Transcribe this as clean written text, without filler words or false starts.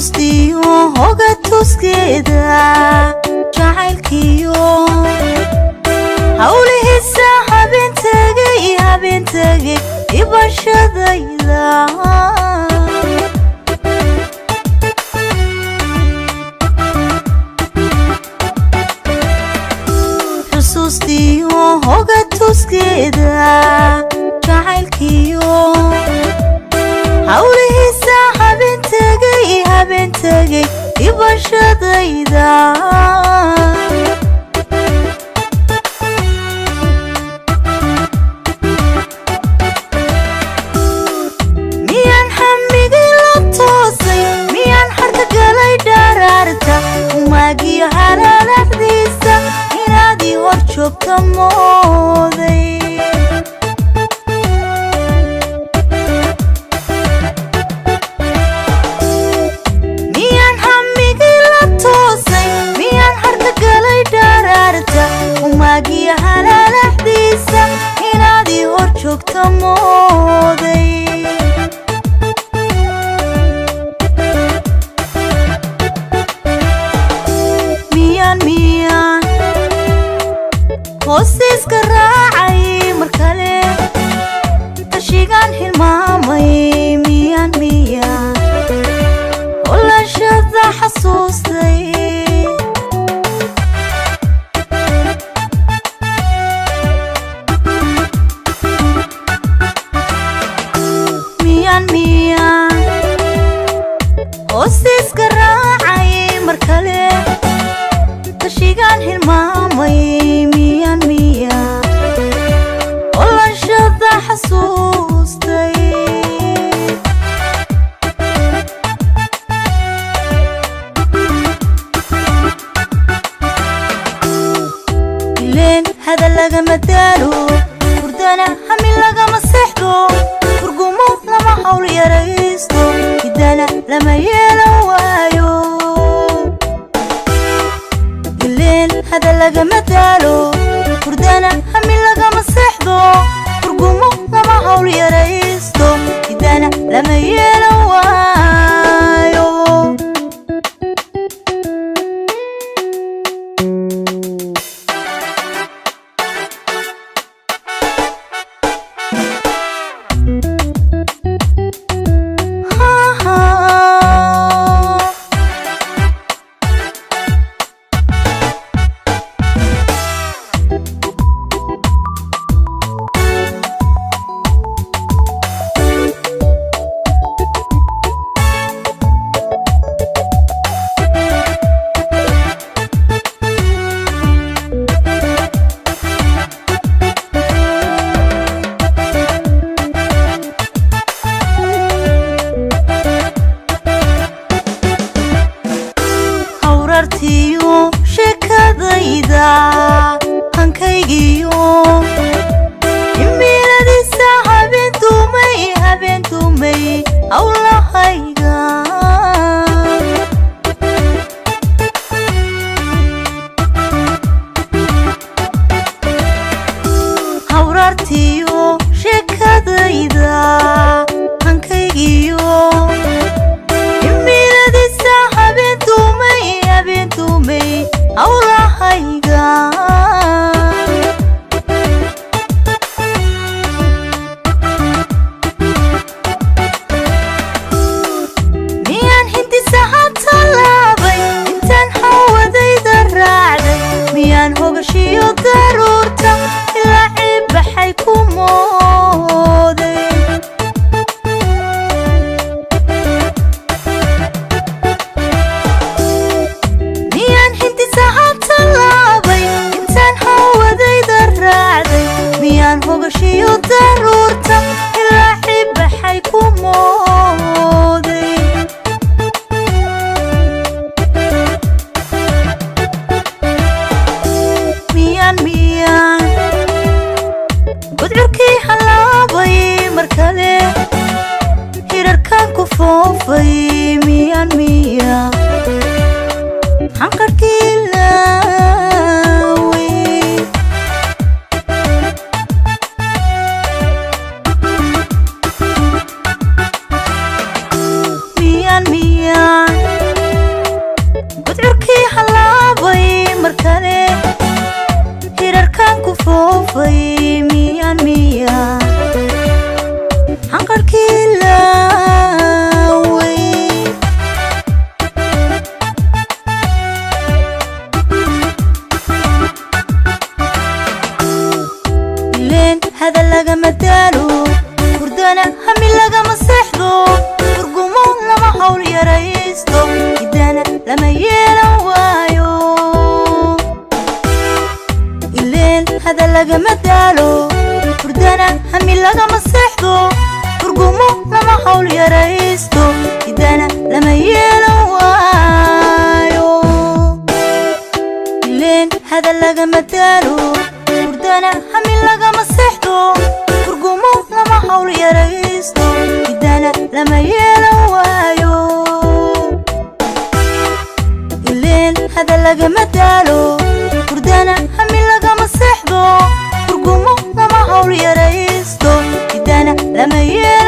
xusuustiyo hoga tuskeeda jacaylkiyo hawlihiisa habeen tagay ibashadayda xusuustiyo hoga tuskeeda jacaylkiyo hawlihiisa habeen tagay ibashadayda miyaan xamigay la toosay miyaan xarka galay dharaarta umaagiyo halaalaqdiisa inaadii hor joogta mooday umaagiyo halaalaqdiisa inaadii hor joogta mooday miyaan hoostiiska raacay mar kale tashigaan hilmaamay miyaan holashada xasuustay hoostiiska raacay mar kale tashigaan hilmaamay miyaan holashada xasuustay ileen hadal lagama daalo hurdana hami lagama seexdo hurgumo lama hawl yaraysto hidana lama yeelan waayo ileen hadal lagama daalo hurdana hami lagama seexdo hurgumo lama hawl yaraysto hidana lama yeelan waayo sheekadayda hankaygiyo imiiladiisa habeen dumay hawlahayga hawrartiyo sheekadayda hankaygiyo imiiladiisa habeen dumay hawlahayga gafay miyan hanqarkii laaway ileen hada lagama daalo hurdana hami lagama seexdo hurgumo lama hawl yaraysto idana lama yeelan waayo ileen hada lagama daalo hurdana hami lagama seexdo hurgumo lama hawl yaraysto idana lama yeelan waayo ileen hada lagama daalo hurdana hami lagama seexdo hurgumo lama hawl yaraysto idana lama yeelan waayo ileen hada lagama daalo hurdana hami lagama seexdo hurgumo lama hawl yaraysto idana lama yeelan